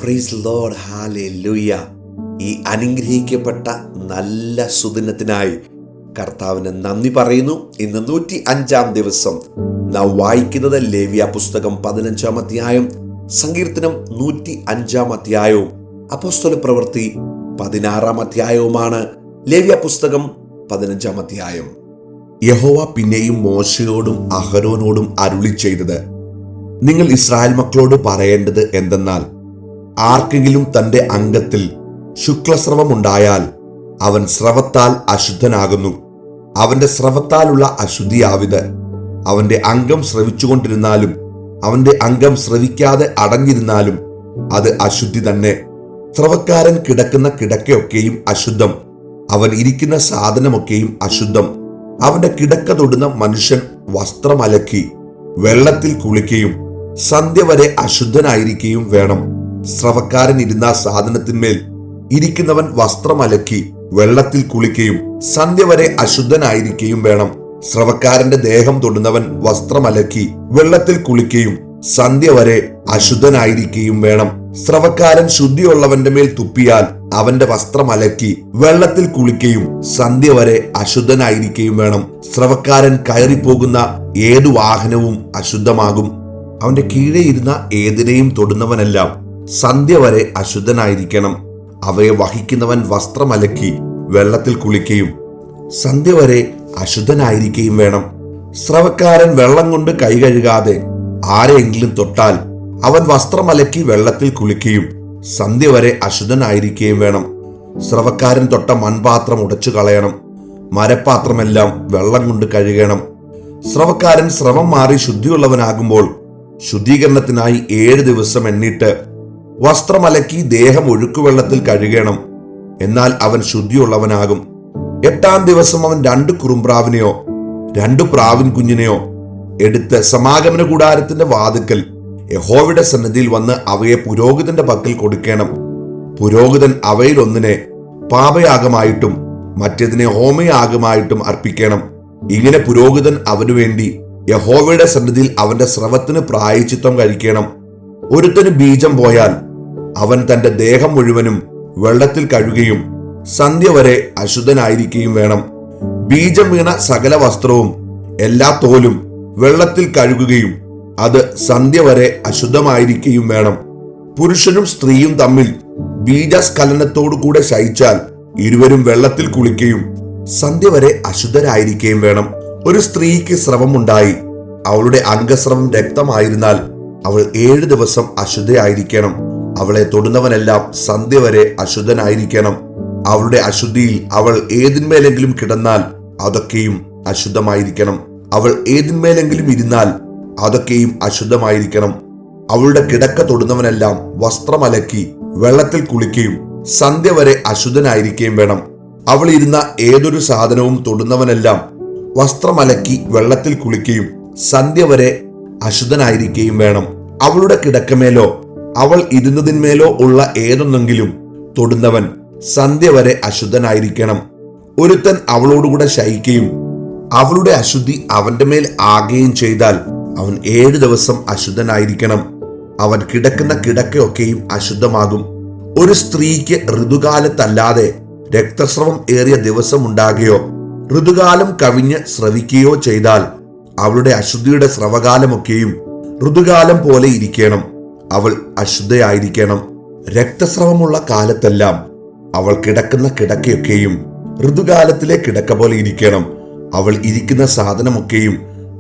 Praise Lord, hallelujah. ഈ അനുഗ്രഹിക്കപ്പെട്ട നല്ല സുദിനത്തിനായി കർത്താവിന് നന്ദി പറയുന്നു. ഇന്ന് 105 ദിവസം നാം വായിക്കുന്നത് ലേവ്യ പുസ്തകം 15 അധ്യായം, സങ്കീർത്തനം 105 അധ്യായവും അപ്പോസ്തല പ്രവൃത്തി 16 അധ്യായവുമാണ്. ലേവ്യ പുസ്തകം 15 അധ്യായം. യഹോവ പിന്നെയും മോശയോടും അഹരോനോടും അരുളി ചെയ്തത്, നിങ്ങൾ ഇസ്രായേൽ മക്കളോട് പറയേണ്ടത് എന്തെന്നാൽ, ആർക്കെങ്കിലും തന്റെ അംഗത്തിൽ ശുക്ലസ്രവമുണ്ടായാൽ അവൻ സ്രവത്താൽ അശുദ്ധനാകുന്നു. അവന്റെ സ്രവത്താലുള്ള അശുദ്ധിയാവിത്. അവന്റെ അംഗം സ്രവിച്ചുകൊണ്ടിരുന്നാലും അവന്റെ അംഗം സ്രവിക്കാതെ അടഞ്ഞിരുന്നാലും അത് അശുദ്ധി തന്നെ. സ്രവക്കാരൻ കിടക്കുന്ന കിടക്കയൊക്കെയും അശുദ്ധം. അവൻ ഇരിക്കുന്ന സാധനമൊക്കെയും അശുദ്ധം. അവന്റെ കിടക്ക തൊടുന്ന മനുഷ്യൻ വസ്ത്രമലക്കി വെള്ളത്തിൽ കുളിക്കുകയും സന്ധ്യ വരെ അശുദ്ധനായിരിക്കുകയും വേണം. സ്രവക്കാരൻ ഇരുന്ന സാധനത്തിന്മേൽ ഇരിക്കുന്നവൻ വസ്ത്രമലക്കി വെള്ളത്തിൽ കുളിക്കുകയും സന്ധ്യ വരെ അശുദ്ധനായിരിക്കുകയും വേണം. സ്രവക്കാരന്റെ ദേഹം തൊടുന്നവൻ വസ്ത്രമലക്കി വെള്ളത്തിൽ കുളിക്കുകയും സന്ധ്യ വരെ അശുദ്ധനായിരിക്കുകയും വേണം. സ്രവക്കാരൻ ശുദ്ധിയുള്ളവന്റെ മേൽ തുപ്പിയാൽ അവന്റെ വസ്ത്രമലക്കി വെള്ളത്തിൽ കുളിക്കുകയും സന്ധ്യ വരെ അശുദ്ധനായിരിക്കുകയും വേണം. സ്രവക്കാരൻ കയറിപ്പോകുന്ന ഏതു വാഹനവും അശുദ്ധമാകും. അവന്റെ കീഴെ ഇരുന്ന ഏതിനെയും തൊടുന്നവനെല്ലാം സന്ധ്യ വരെ അശുദ്ധനായിരിക്കണം. അവയെ വഹിക്കുന്നവൻ വസ്ത്രമലക്കി വെള്ളത്തിൽ കുളിക്കുകയും സന്ധ്യ വരെ അശുദ്ധനായിരിക്കുകയും വേണം. സ്രവക്കാരൻ വെള്ളം കൊണ്ട് കൈ കഴുകാതെ ആരെയെങ്കിലും തൊട്ടാൽ അവൻ വസ്ത്രമലക്കി വെള്ളത്തിൽ കുളിക്കുകയും സന്ധ്യ വരെ അശുദ്ധനായിരിക്കുകയും വേണം. സ്രവക്കാരൻ തൊട്ട മൺപാത്രം ഉടച്ചു കളയണം. മരപ്പാത്രമെല്ലാം വെള്ളം കൊണ്ട് കഴുകണം. സ്രവക്കാരൻ സ്രവം മാറി ശുദ്ധിയുള്ളവനാകുമ്പോൾ ശുദ്ധീകരണത്തിനായി 7 ദിവസം എണ്ണിട്ട് വസ്ത്രമലക്കി ദേഹം ഒഴുക്കുവെള്ളത്തിൽ കഴുകണം. എന്നാൽ അവൻ ശുദ്ധിയുള്ളവനാകും. 8-ാം ദിവസം അവൻ 2 കുറുമ്പ്രാവിനെയോ 2 പ്രാവിൻ കുഞ്ഞിനെയോ എടുത്ത് സമാഗമന കൂടാരത്തിന്റെ വാതിക്കൽ യഹോവയുടെ സന്നിധിയിൽ വന്ന് അവയെ പുരോഹിതന്റെ പക്കൽ കൊടുക്കണം. പുരോഹിതൻ അവയിൽ ഒന്നിനെ പാപയാഗമായിട്ടും മറ്റേതിനെ ഹോമയാഗമായിട്ടും അർപ്പിക്കണം. ഇങ്ങനെ പുരോഹിതൻ അവനു വേണ്ടി യഹോവയുടെ സന്നിധിയിൽ അവന്റെ സ്രവത്തിന് പ്രായശ്ചിത്തം കഴിക്കണം. ഒരുത്തന് ബീജം പോയാൽ അവൻ തന്റെ ദേഹം മുഴുവനും വെള്ളത്തിൽ കഴുകുകയും സന്ധ്യ വരെ അശുദ്ധനായിരിക്കുകയും വേണം. ബീജം വീണ സകല വസ്ത്രവും എല്ലാ തോലും വെള്ളത്തിൽ കഴുകുകയും അത് സന്ധ്യ വരെ അശുദ്ധമായിരിക്കുകയും വേണം. പുരുഷനും സ്ത്രീയും തമ്മിൽ ബീജസ്ഖലനത്തോടു കൂടെ ശയിച്ചാൽ ഇരുവരും വെള്ളത്തിൽ കുളിക്കുകയും സന്ധ്യ വരെ അശുദ്ധരായിരിക്കുകയും വേണം. ഒരു സ്ത്രീക്ക് സ്രവമുണ്ടായി അവളുടെ അംഗസ്രവം രക്തമായിരുന്നാൽ അവൾ 7 ദിവസം അശുദ്ധയായിരിക്കണം. അവളെ തൊടുന്നവനെല്ലാം സന്ധ്യ വരെ അശുദ്ധനായിരിക്കണം. അവളുടെ അശുദ്ധിയിൽ അവൾ ഏതിന്മേലെങ്കിലും കിടന്നാൽ അതൊക്കെയും അശുദ്ധമായിരിക്കണം. അവൾ ഏതിന്മേലെങ്കിലും ഇരുന്നാൽ അതൊക്കെയും അശുദ്ധമായിരിക്കണം. അവളുടെ കിടക്ക തൊടുന്നവനെല്ലാം വസ്ത്രമലക്കി വെള്ളത്തിൽ കുളിക്കുകയും സന്ധ്യ വരെ അശുദ്ധനായിരിക്കുകയും വേണം. അവൾ ഇരുന്ന ഏതൊരു സാധനവും തൊടുന്നവനെല്ലാം വസ്ത്രമലക്കി വെള്ളത്തിൽ കുളിക്കുകയും സന്ധ്യ വരെ അശുദ്ധനായിരിക്കുകയും വേണം. അവളുടെ കിടക്കമേലോ അവൾ ഇരുന്നതിന്മേലോ ഉള്ള ഏതൊന്നെങ്കിലും തൊടുന്നവൻ സന്ധ്യ വരെ അശുദ്ധനായിരിക്കണം. ഒരുത്തൻ അവളോടുകൂടെ ശയിക്കുകയും അവളുടെ അശുദ്ധി അവന്റെ മേൽ ആകുകയും ചെയ്താൽ അവൻ 7 ദിവസം അശുദ്ധനായിരിക്കണം. അവൻ കിടക്കുന്ന കിടക്കയൊക്കെയും അശുദ്ധമാകും. ഒരു സ്ത്രീക്ക് ഋതുകാലത്തല്ലാതെ രക്തസ്രവം ഏറിയ ദിവസം ഉണ്ടാകുകയോ ഋതുകാലം കവിഞ്ഞ് സ്രവിക്കുകയോ ചെയ്താൽ അവളുടെ അശുദ്ധിയുടെ സ്രവകാലമൊക്കെയും ഋതുകാലം പോലെ ഇരിക്കണം. അവൾ അശുദ്ധയായിരിക്കണം. രക്തസ്രവമുള്ള കാലത്തെല്ലാം അവൾ കിടക്കുന്ന കിടക്കയൊക്കെയും ഋതുകാലത്തിലെ കിടക്ക പോലെ ഇരിക്കണം. അവൾ ഇരിക്കുന്ന സാധനമൊക്കെയും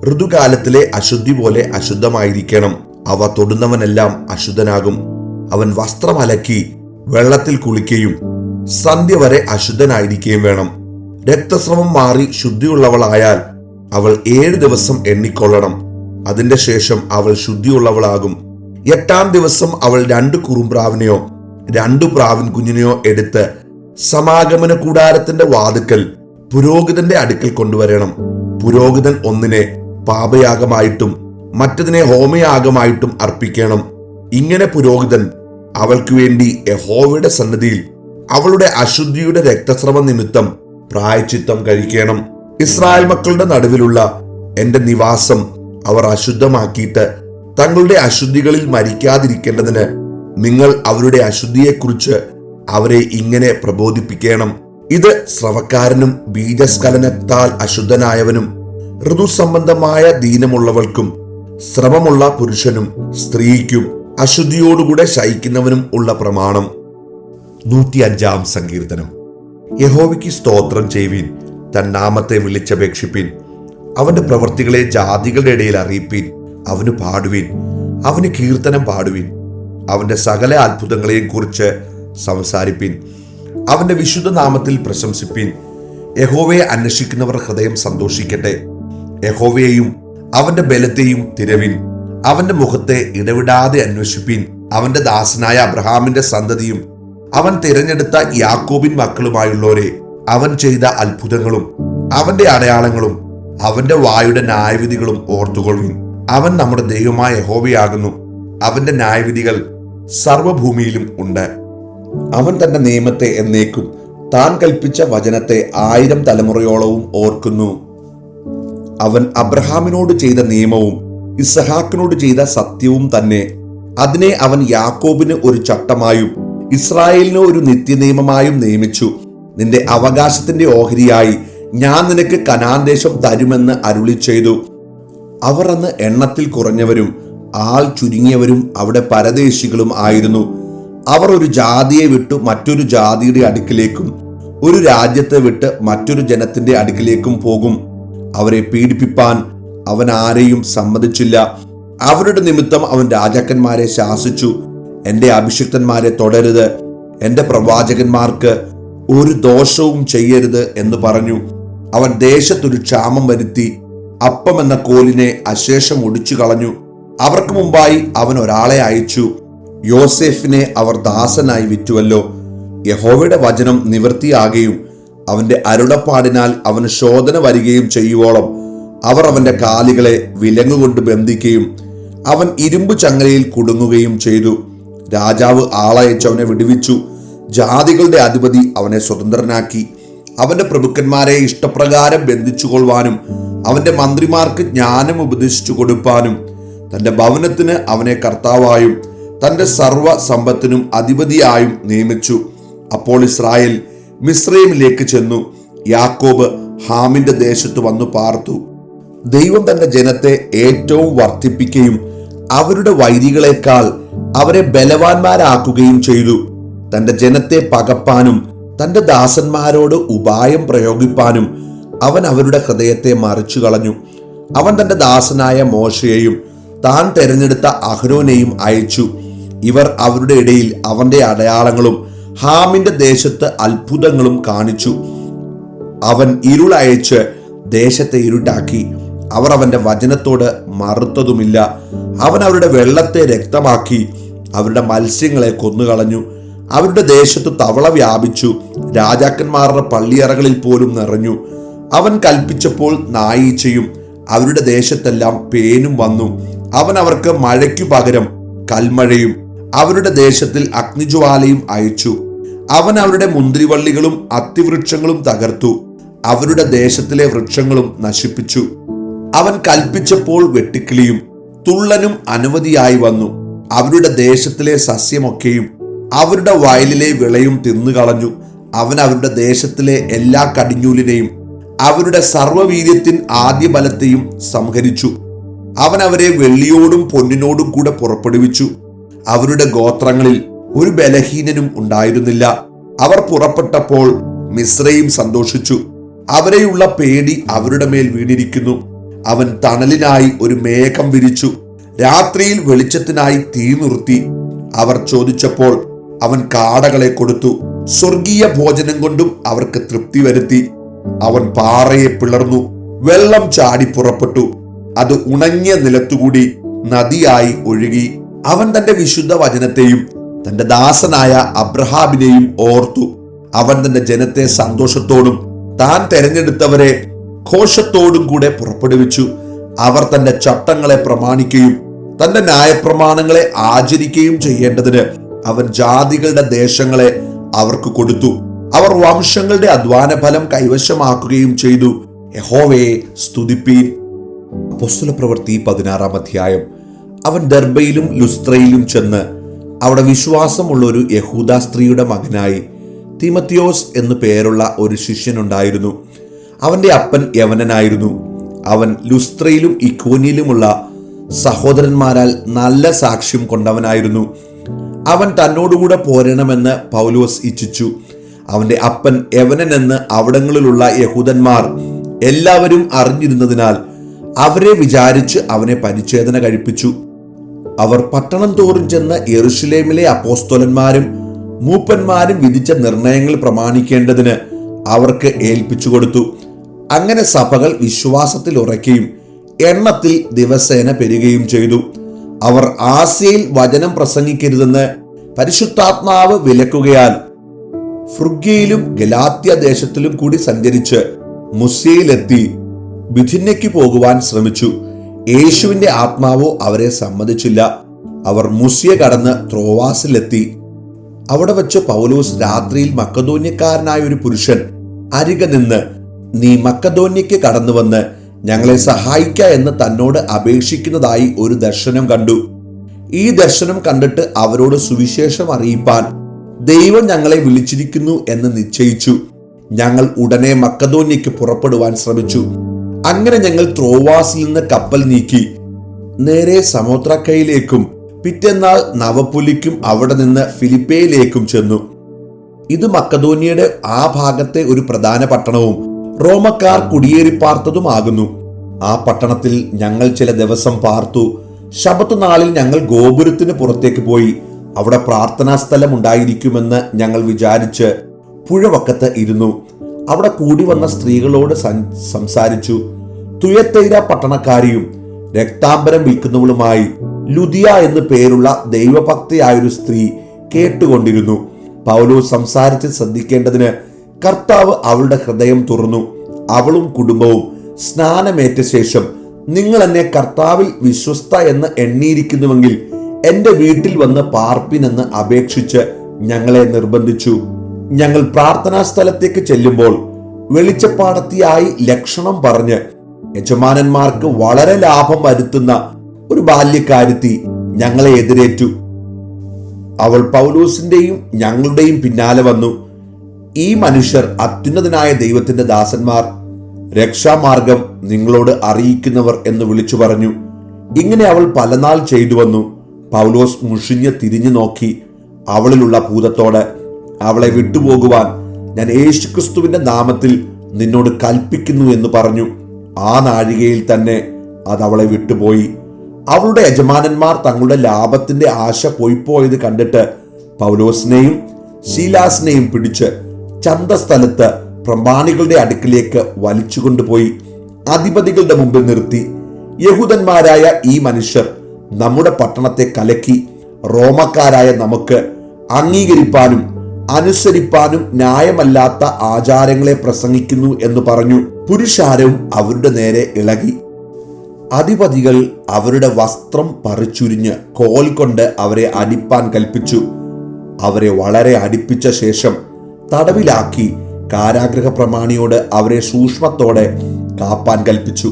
ഋതുകാലത്തിലെ അശുദ്ധി പോലെ അശുദ്ധമായിരിക്കണം. അവ തൊടുന്നവനെല്ലാം അശുദ്ധനാകും. അവൻ വസ്ത്രമലക്കി വെള്ളത്തിൽ കുളിക്കുകയും സന്ധ്യ വരെ അശുദ്ധനായിരിക്കുകയും വേണം. രക്തസ്രവം മാറി ശുദ്ധിയുള്ളവളായാൽ അവൾ 7 ദിവസം എണ്ണിക്കൊള്ളണം. അതിന്റെ ശേഷം അവൾ ശുദ്ധിയുള്ളവളാകും. 8-ാം ദിവസം അവൾ 2 കുറുമ്പ്രാവിനെയോ 2 പ്രാവിൻ കുഞ്ഞിനെയോ എടുത്ത് സമാഗമന കൂടാരത്തിന്റെ വാതിക്കൽ പുരോഹിതന്റെ അടുക്കൽ കൊണ്ടുവരണം. പുരോഹിതൻ ഒന്നിനെ പാപയാഗമായിട്ടും മറ്റതിനെ ഹോമയാഗമായിട്ടും അർപ്പിക്കണം. ഇങ്ങനെ പുരോഹിതൻ അവൾക്ക് വേണ്ടി യഹോവയുടെ സന്നിധിയിൽ അവളുടെ അശുദ്ധിയുടെ രക്തസ്രവ നിമിത്തം പ്രായശ്ചിത്തം കഴിക്കണം. ഇസ്രായേൽ മക്കളുടെ നടുവിലുള്ള എന്റെ നിവാസം അവർ അശുദ്ധമാക്കിയിട്ട് തങ്ങളുടെ അശുദ്ധികളിൽ മരിക്കാതിരിക്കേണ്ടതിന് നിങ്ങൾ അവരുടെ അശുദ്ധിയെക്കുറിച്ച് അവരെ ഇങ്ങനെ പ്രബോധിപ്പിക്കണം: ഇത് സ്രവക്കാരനും ബീജസ്ഖലനത്താൽ അശുദ്ധനായവനും ഋതുസംബന്ധമായ ദീനമുള്ളവൾക്കും സ്രവമുള്ള പുരുഷനും സ്ത്രീക്കും അശുദ്ധിയോടുകൂടെ ശയിക്കുന്നവനും ഉള്ള പ്രമാണം. 105-ാം സങ്കീർത്തനം. യഹോവയ്ക്ക് സ്തോത്രം ചെയ്യുവിൻ, തൻ നാമത്തെ വിളിച്ചപേക്ഷിപ്പിൻ. അവന്റെ പ്രവൃത്തികളെ ജാതികളുടെ ഇടയിൽ അറിയിപ്പിൻ. അവന് പാടുവിൻ, അവന് കീർത്തനം പാടുവിൻ. അവന്റെ സകല അത്ഭുതങ്ങളെയും കുറിച്ച് സംസാരിപ്പിൻ. അവന്റെ വിശുദ്ധ നാമത്തിൽ പ്രശംസിപ്പിൻ. യഹോവയെ അന്വേഷിക്കുന്നവർ ഹൃദയം സന്തോഷിക്കട്ടെ. യഹോവയെയും അവന്റെ ബലത്തെയും തിരവിൻ. അവന്റെ മുഖത്തെ ഇടവിടാതെ അന്വേഷിപ്പിൻ. അവന്റെ ദാസനായ അബ്രഹാമിന്റെ സന്തതിയും അവൻ തിരഞ്ഞെടുത്ത യാക്കോബിൻ മക്കളുമായുള്ളവരെ, അവൻ ചെയ്ത അത്ഭുതങ്ങളും അവന്റെ അടയാളങ്ങളും അവന്റെ വായുടെ ന്യായവിധികളും ഓർത്തുകൊള്ളുവിൻ. അവൻ നമ്മുടെ ദൈവമായ യഹോവയാകുന്നു. അവന്റെ ന്യായവിധികൾ സർവഭൂമിയിലും ഉണ്ട്. അവൻ തന്റെ നിയമത്തെ എന്നേക്കും, താൻ കൽപ്പിച്ച വചനത്തെ 1000 തലമുറയോളവും ഓർക്കുന്നു. അവൻ അബ്രഹാമിനോട് ചെയ്ത നിയമവും ഇസ്ഹാക്കിനോട് ചെയ്ത സത്യവും തന്നെ. അതിനെ അവൻ യാക്കോബിന് ഒരു ചട്ടമായും ഇസ്രായേലിന് ഒരു നിത്യനിയമമായും നിയമിച്ചു. നിന്റെ അവകാശത്തിന്റെ ഓഹരിയായി ഞാൻ നിനക്ക് കനാൻ ദേശം തരുമെന്ന് അരുളി ചെയ്തു. അവർ അന്ന് എണ്ണത്തിൽ കുറഞ്ഞവരും ആൾ ചുരുങ്ങിയവരും അവിടെ പരദേശികളും ആയിരുന്നു. അവർ ഒരു ജാതിയെ വിട്ടു മറ്റൊരു ജാതിയുടെ അടുക്കിലേക്കും ഒരു രാജ്യത്തെ വിട്ട് മറ്റൊരു ജനത്തിന്റെ അടുക്കിലേക്കും പോകും. അവരെ പീഡിപ്പിപ്പാൻ അവൻ ആരെയും സമ്മതിച്ചില്ല. അവരുടെ നിമിത്തം അവൻ രാജാക്കന്മാരെ ശാസിച്ചു. എന്റെ അഭിഷിക്തന്മാരെ തൊടരുത്, എന്റെ പ്രവാചകന്മാർക്ക് ഒരു ദോഷവും ചെയ്യരുത് എന്ന് പറഞ്ഞു. അവൻ ദേശത്തൊരു ക്ഷാമം വരുത്തി അപ്പം എന്ന കോലിനെ അശേഷം ഒടിച്ചു കളഞ്ഞു. അവർക്ക് മുമ്പായി അവൻ ഒരാളെ അയച്ചു. യോസേഫിനെ അവർ ദാസനായി വിറ്റുവല്ലോ. യഹോവയുടെ വചനം നിവൃത്തിയാകുകയും അവന്റെ അരുളപ്പാടിനാൽ അവന് ശോധന വരികയും ചെയ്യുവോളം അവർ അവന്റെ കാലുകളെ വിലങ്ങുകൊണ്ട് ബന്ധിക്കുകയും അവൻ ഇരുമ്പ് ചങ്ങലയിൽ കുടുങ്ങുകയും ചെയ്തു. രാജാവ് ആളയച്ചവനെ വിടുവിച്ചു. ജാതികളുടെ അധിപതി അവനെ സ്വതന്ത്രനാക്കി. അവന്റെ പ്രഭുക്കന്മാരെ ഇഷ്ടപ്രകാരം ബന്ധിച്ചുകൊള്ളുവാനും അവന്റെ മന്ത്രിമാർക്ക് ജ്ഞാനം ഉപദേശിച്ചു കൊടുപ്പാനും തന്റെ ഭവനത്തിന് അവനെ കർത്താവായും തന്റെ സർവ്വ സമ്പത്തിനും അധിപതിയായും നിയമിച്ചു. അപ്പോൾ ഇസ്രായേൽ മിസ്രയീമിലേക്ക് ചെന്നു. യാക്കോബ് ഹാമിന്റെ ദേശത്ത് വന്നു പാർത്തു. ദൈവം തന്റെ ജനത്തെ ഏറ്റവും വർദ്ധിപ്പിക്കുകയും അവരുടെ വൈരികളെക്കാൾ അവരെ ബലവാന്മാരാക്കുകയും ചെയ്തു. തന്റെ ജനത്തെ പകപ്പാനും തന്റെ ദാസന്മാരോട് ഉപായം പ്രയോഗിപ്പാനും അവൻ അവരുടെ ഹൃദയത്തെ മറിച്ചു കളഞ്ഞു. അവൻ തന്റെ ദാസനായ മോശയെയും താൻ തെരഞ്ഞെടുത്ത അഹ്രോനെയും അയച്ചു. ഇവർ അവരുടെ ഇടയിൽ അവന്റെ അടയാളങ്ങളും ഹാമിന്റെ ദേശത്ത് അത്ഭുതങ്ങളും കാണിച്ചു. അവൻ ഇരുളയച്ച് ദേശത്തെ ഇരുട്ടാക്കി. അവർ അവന്റെ വചനത്തോട് മറുത്തതുമില്ല. അവൻ അവരുടെ വെള്ളത്തെ രക്തമാക്കി, അവരുടെ മത്സ്യങ്ങളെ കൊന്നുകളഞ്ഞു. അവരുടെ ദേശത്ത് തവള വ്യാപിച്ചു, രാജാക്കന്മാരുടെ പള്ളിയറകളിൽ പോലും നിറഞ്ഞു. അവൻ കൽപ്പിച്ചപ്പോൾ നായീച്ചയും അവരുടെ ദേശത്തെല്ലാം പേനും വന്നു. അവൻ അവർക്ക് മഴയ്ക്കു പകരം കൽമഴയും അവരുടെ ദേശത്തിൽ അഗ്നിജ്വാലയും അയച്ചു. അവൻ അവരുടെ മുന്തിരിവള്ളികളും അത്തിവൃക്ഷങ്ങളും തകർത്തു, അവരുടെ ദേശത്തിലെ വൃക്ഷങ്ങളും നശിപ്പിച്ചു. അവൻ കൽപ്പിച്ചപ്പോൾ വെട്ടുക്കിളിയും തുള്ളനും അനവധിയായി വന്നു. അവരുടെ ദേശത്തിലെ സസ്യമൊക്കെയും അവരുടെ വയലിലെ വിളയും തിന്നുകളഞ്ഞു. അവൻ അവരുടെ ദേശത്തിലെ എല്ലാ കടിഞ്ഞൂലിനെയും അവരുടെ സർവ്വവീര്യത്തിൻ ആദ്യ ബലത്തെയും സംഹരിച്ചു. അവൻ അവരെ വെള്ളിയോടും പൊന്നിനോടും കൂടെ പുറപ്പെടുവിച്ചു. അവരുടെ ഗോത്രങ്ങളിൽ ഒരു ബലഹീനനും ഉണ്ടായിരുന്നില്ല. അവർ പുറപ്പെട്ടപ്പോൾ മിസ്രയീം സന്തോഷിച്ചു. അവരെയുള്ള പേടി അവരുടെ മേൽ വീണിരിക്കുന്നു. അവൻ തണലിനായി ഒരു മേഘം വിരിച്ചു, രാത്രിയിൽ വെളിച്ചത്തിനായി തീ നിർത്തി. അവർ ചോദിച്ചപ്പോൾ അവൻ കാടകളെ കൊടുത്തു. സ്വർഗീയ ഭോജനം കൊണ്ടും അവർക്ക് തൃപ്തി വരുത്തി. അവൻ പാറയെ പിളർന്നു, വെള്ളം ചാടി പുറപ്പെട്ടു. അത് ഉണങ്ങിയ നിലത്തുകൂടി നദിയായി ഒഴുകി. അവൻ തന്റെ വിശുദ്ധ വചനത്തെയും തന്റെ ദാസനായ അബ്രഹാമിനെയും ഓർത്തു. അവൻ തന്റെ ജനത്തെ സന്തോഷത്തോടും താൻ തെരഞ്ഞെടുത്തവരെ ഘോഷത്തോടും കൂടെ പുറപ്പെടുവിച്ചു. അവർ തന്റെ ചട്ടങ്ങളെ പ്രമാണിക്കുകയും തന്റെ ന്യായപ്രമാണങ്ങളെ ആചരിക്കുകയും ചെയ്യേണ്ടതിന് അവൻ ജാതികളുടെ ദേശങ്ങളെ അവർക്ക് കൊടുത്തു. അവർ വംശങ്ങളുടെ അധ്വാന ഫലം കൈവശമാക്കുകയും ചെയ്തു. യഹോവയെ സ്തുതിപ്പീൻ. അപ്പോസ്തലപ്രവൃത്തി 16-ാം അധ്യായം. അവൻ ദർബയിലും ലുസ്ത്രയിലും ചെന്ന് അവിടെ വിശ്വാസമുള്ള ഒരു യഹൂദ സ്ത്രീയുടെ മകനായി തിമത്തിയോസ് എന്നു പേരുള്ള ഒരു ശിഷ്യനുണ്ടായിരുന്നു. അവന്റെ അപ്പൻ യവനനായിരുന്നു. അവൻ ലുസ്ത്രയിലും ഇക്കോനിയിലുമുള്ള സഹോദരന്മാരാൽ നല്ല സാക്ഷ്യം കൊണ്ടവനായിരുന്നു. അവൻ തന്നോടുകൂടെ പോരണമെന്ന് പൗലോസ് ഇച്ഛിച്ചു. അവന്റെ അപ്പൻ യവനൻ എന്ന് അവിടങ്ങളിലുള്ള യഹൂദന്മാർ എല്ലാവരും അറിഞ്ഞിരുന്നതിനാൽ അവരെ വിചാരിച്ച് അവനെ പരിച്ഛേദന കഴിപ്പിച്ചു. അവർ പട്ടണം തോറും ചെന്ന് യെരുശലേമിലെ അപ്പോസ്തലന്മാരും മൂപ്പന്മാരും വിധിച്ച നിർണയങ്ങൾ പ്രമാണിക്കേണ്ടതിന് അവർക്ക് ഏൽപ്പിച്ചു കൊടുത്തു. അങ്ങനെ സഭകൾ വിശ്വാസത്തിൽ ഉറയ്ക്കുകയും എണ്ണത്തിൽ ദിവസേന പെരുകുകയും ചെയ്തു. അവർ ആസ്യയിൽ വചനം പ്രസംഗിക്കരുതെന്ന് പരിശുദ്ധാത്മാവ് വിലക്കുകയാൽ ഫ്രുഗ്യയിലും ഗലാത്യ ദേശത്തിലും കൂടി സഞ്ചരിച്ച് മുസ്യയിലെത്തി ബിഥിന്യയ്ക്ക് പോകുവാൻ ശ്രമിച്ചു. യേശുവിന്റെ ആത്മാവോ അവരെ സമ്മതിച്ചില്ല. അവർ മുസ്യ കടന്ന് ത്രോവാസിലെത്തി. അവിടെ വെച്ച് പൗലോസ് രാത്രിയിൽ മക്കദോന്യക്കാരനായ ഒരു പുരുഷൻ അരികെ നിന്ന്, നീ മക്കദോന്യയ്ക്ക് കടന്നുവന്ന് ഞങ്ങളെ സഹായിക്ക എന്ന് തന്നോട് അപേക്ഷിക്കുന്നതായി ഒരു ദർശനം കണ്ടു. ഈ ദർശനം കണ്ടിട്ട് അവരോട് സുവിശേഷം അറിയിപ്പാൻ ദൈവം ഞങ്ങളെ വിളിച്ചിരിക്കുന്നു എന്ന് നിശ്ചയിച്ചു. ഞങ്ങൾ ഉടനെ മക്കദോന്യയ്ക്ക് പുറപ്പെടുവാൻ ശ്രമിച്ചു. അങ്ങനെ ഞങ്ങൾ ത്രോവാസിൽ നിന്ന് കപ്പൽ നീക്കി നേരെ സമോത്രക്കയിലേക്കും പിറ്റേന്നാൾ നവപുലിക്കും അവിടെ നിന്ന് ഫിലിപ്പയിലേക്കും ചെന്നു. ഇത് മക്കദോന്യയുടെ ആ ഭാഗത്തെ ഒരു പ്രധാന പട്ടണവും റോമക്കാർ കുടിയേറിപ്പാർത്തതുമാകുന്നു. ആ പട്ടണത്തിൽ ഞങ്ങൾ ചില ദിവസം പാർത്തു. ശബത്ത് നാളിൽ ഞങ്ങൾ ഗോപുരത്തിന് പുറത്തേക്ക് പോയി. അവിടെ പ്രാർത്ഥനാ സ്ഥലം ഉണ്ടായിരിക്കുമെന്ന് ഞങ്ങൾ വിചാരിച്ച് പുഴവക്കത്ത് ഇരുന്നു. അവിടെ കൂടി വന്ന സ്ത്രീകളോട് സംസാരിച്ചു. തുയത്തൈര പട്ടണക്കാരിയും രക്താംബരം വിൽക്കുന്നവളുമായി ലുദിയ എന്ന് പേരുള്ള ദൈവഭക്തയായൊരു സ്ത്രീ കേട്ടുകൊണ്ടിരുന്നു. പൗലോസ് സംസാരിച്ച് ശ്രദ്ധിക്കേണ്ടതിന് കർത്താവ് അവളുടെ ഹൃദയം തുറന്നു. അവളും കുടുംബവും സ്നാനമേറ്റ ശേഷം, നിങ്ങൾ എന്നെ കർത്താവിൽ വിശ്വസ്ത എന്ന് എണ്ണിയിരിക്കുന്നുവെങ്കിൽ എന്റെ വീട്ടിൽ വന്ന് പാർപ്പിനെന്ന് അപേക്ഷിച്ച് ഞങ്ങളെ നിർബന്ധിച്ചു. ഞങ്ങൾ പ്രാർത്ഥനാ സ്ഥലത്തേക്ക് ചെല്ലുമ്പോൾ വെളിച്ചപ്പാടത്തിയായി ലക്ഷണം പറഞ്ഞ് യജമാനന്മാർക്ക് വളരെ ലാഭം വരുത്തുന്ന ഒരു ബാല്യക്കാരത്തി ഞങ്ങളെ എതിരേറ്റു. അവൾ പൗലോസിന്റെയും ഞങ്ങളുടെയും പിന്നാലെ വന്നു. ഈ മനുഷ്യർ അത്യുന്നതനായ ദൈവത്തിന്റെ ദാസന്മാർ, രക്ഷാമാർഗം നിങ്ങളോട് അറിയിക്കുന്നവർ എന്ന് വിളിച്ചു പറഞ്ഞു. ഇങ്ങനെ അവൾ പലനാൾ ചെയ്തു വന്നു. പൗലോസ് മുഷിഞ്ഞ് തിരിഞ്ഞു നോക്കി അവളിലുള്ള ഭൂതത്തോട്, അവളെ വിട്ടുപോകുവാൻ ഞാൻ യേശുക്രിസ്തുവിന്റെ നാമത്തിൽ നിന്നോട് കൽപ്പിക്കുന്നു എന്ന് പറഞ്ഞു. ആ നാഴികയിൽ തന്നെ അത് അവളെ വിട്ടുപോയി. അവളുടെ യജമാനന്മാർ തങ്ങളുടെ ലാഭത്തിന്റെ ആശ പോയിപ്പോയത് കണ്ടിട്ട് പൗലോസിനെയും ശീലാസിനെയും പിടിച്ച് ചന്തസ്ഥലത്ത് പ്രമാണികളുടെ അടുക്കിലേക്ക് വലിച്ചുകൊണ്ടുപോയി അധിപതികളുടെ മുമ്പിൽ നിർത്തി. യഹൂദന്മാരായ ഈ മനുഷ്യർ നമ്മുടെ പട്ടണത്തെ കലക്കി റോമക്കാരായ നമുക്ക് അംഗീകരിപ്പാനും അനുസരിപ്പാനും ന്യായമല്ലാത്ത ആചാരങ്ങളെ പ്രസംഗിക്കുന്നു എന്ന് പറഞ്ഞു. പുരുഷാരവും അവരുടെ നേരെ ഇളകി. അധിപതികൾ അവരുടെ വസ്ത്രം പറിച്ചുരിഞ്ഞ് കോൽ കൊണ്ട് അവരെ അടിപ്പാൻ കൽപ്പിച്ചു. അവരെ വളരെ അടിപ്പിച്ച ശേഷം തടവിലാക്കി കാരാഗ്രഹ പ്രമാണിയോട് അവരെ സൂക്ഷ്മത്തോടെ കാപ്പാൻ കൽപ്പിച്ചു.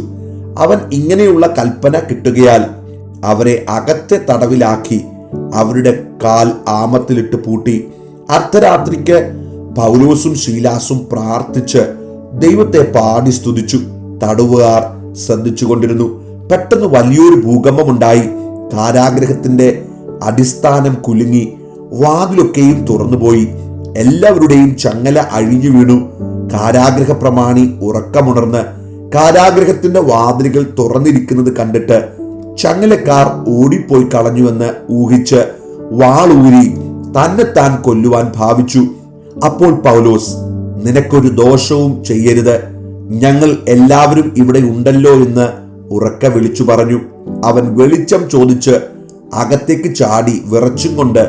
അവൻ ഇങ്ങനെയുള്ള കൽപ്പന കിട്ടുകയാൽ അവരെ അകത്തെ തടവിലാക്കി അവരുടെ കാൽ ആമത്തിലിട്ട് പൂട്ടി. അർദ്ധരാത്രിക്ക് പൗലോസും ശീലാസും പ്രാർത്ഥിച്ച് ദൈവത്തെ പാടി സ്തുതിച്ചു. തടവുകാർ ശ്രദ്ധിച്ചുകൊണ്ടിരുന്നു. പെട്ടെന്ന് വലിയൊരു ഭൂകമ്പമുണ്ടായി. കാരാഗ്രഹത്തിന്റെ അടിസ്ഥാനം കുലുങ്ങി, വാതിലൊക്കെയും തുറന്നുപോയി. എല്ലാവരുടെയും ചങ്ങല അഴിഞ്ഞു വീണു. കാരാഗ്രഹ പ്രമാണി ഉറക്കമുണർന്ന് കാരാഗ്രഹത്തിന്റെ വാതിലുകൾ തുറന്നിരിക്കുന്നത് കണ്ടിട്ട് ചങ്ങലക്കാർ ഓടിപ്പോയി കളഞ്ഞുവെന്ന് ഊഹിച്ച് വാളൂരി തന്നെത്താൻ കൊല്ലുവാൻ ഭാവിച്ചു. അപ്പോൾ പൗലോസ്, നിനക്കൊരു ദോഷവും ചെയ്യരുത്, ഞങ്ങൾ എല്ലാവരും ഇവിടെ ഉണ്ടല്ലോ എന്ന് ഉറക്കെ വിളിച്ചു പറഞ്ഞു. അവൻ വെളിച്ചം ചോദിച്ച് അകത്തേക്ക് ചാടി വിറച്ചും കൊണ്ട്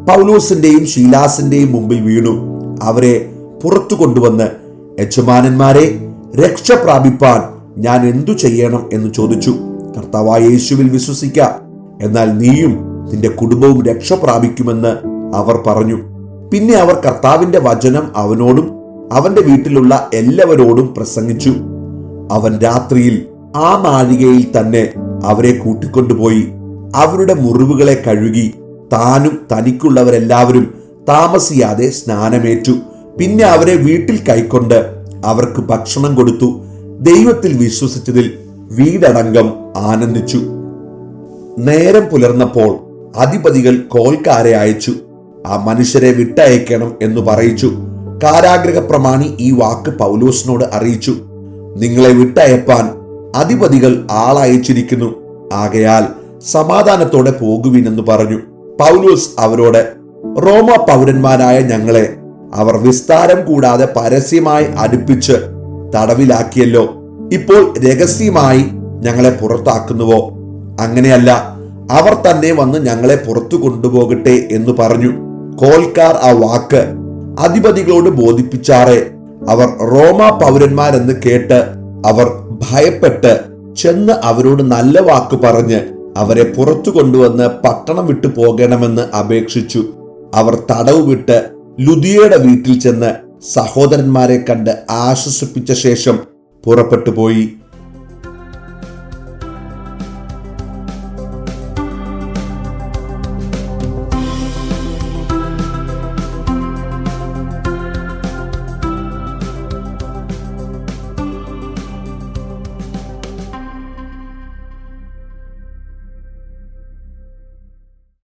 പൗലോസിന്റെയും ശീലാസിന്റെയും മുമ്പിൽ വീണു. അവരെ പുറത്തു കൊണ്ടുവന്ന്, യജമാനന്മാരെ, രക്ഷ പ്രാപിപ്പാൻ ഞാൻ എന്തു ചെയ്യണം എന്ന് ചോദിച്ചു. കർത്താവായ യേശുവിൽ വിശ്വസിക്ക, എന്നാൽ നീയും നിന്റെ കുടുംബവും രക്ഷ പ്രാപിക്കുമെന്ന് അവർ പറഞ്ഞു. പിന്നെ അവർ കർത്താവിന്റെ വചനം അവനോടും അവന്റെ വീട്ടിലുള്ള എല്ലാവരോടും പ്രസംഗിച്ചു. അവൻ രാത്രിയിൽ ആ നാഴികയിൽ തന്നെ അവരെ കൂട്ടിക്കൊണ്ടുപോയി അവരുടെ മുറിവുകളെ കഴുകി താനും തനിക്കുള്ളവരെല്ലാവരും താമസിയാതെ സ്നാനമേറ്റു. പിന്നെ അവരെ വീട്ടിൽ കൈക്കൊണ്ട് അവർക്ക് ഭക്ഷണം കൊടുത്തു. ദൈവത്തിൽ വിശ്വസിച്ചതിൽ വീടടങ്കം ആനന്ദിച്ചു. നേരം പുലർന്നപ്പോൾ അധിപതികൾ കോൽക്കാരെ അയച്ചു ആ മനുഷ്യരെ വിട്ടയക്കണം എന്ന് പറയിച്ചു. കാരാഗ്രഹ പ്രമാണി ഈ വാക്ക് പൗലോസിനോട് അറിയിച്ചു. നിങ്ങളെ വിട്ടയപ്പാൻ അധിപതികൾ ആളയച്ചിരിക്കുന്നു. ആകയാൽ സമാധാനത്തോടെ പോകുവിനെന്ന് പറഞ്ഞു. പൗലോസ് അവരോട്, റോമ പൗരന്മാരായ ഞങ്ങളെ അവർ വിസ്താരം കൂടാതെ പരസ്യമായി അടുപ്പിച്ച് തടവിലാക്കിയല്ലോ. ഇപ്പോൾ രഹസ്യമായി ഞങ്ങളെ പുറത്താക്കുന്നുവോ? അങ്ങനെയല്ല, അവർ തന്നെ വന്ന് ഞങ്ങളെ പുറത്തു കൊണ്ടുപോകട്ടെ എന്ന് പറഞ്ഞു. കോൽക്കാർ ആ വാക്ക് അധിപതികളോട് ബോധിപ്പിച്ചാറെ. അവർ റോമ പൗരന്മാരെന്ന് കേട്ട് അവർ ഭയപ്പെട്ട് ചെന്ന് അവരോട് നല്ല വാക്ക് പറഞ്ഞ് അവരെ പുറത്തു കൊണ്ടുവന്ന് പട്ടണം വിട്ടു പോകണമെന്ന് അപേക്ഷിച്ചു. അവർ തടവ് വിട്ട് ലുദിയയുടെ വീട്ടിൽ ചെന്ന് സഹോദരന്മാരെ കണ്ട് ആശ്വസിപ്പിച്ച ശേഷം പുറപ്പെട്ടു പോയി.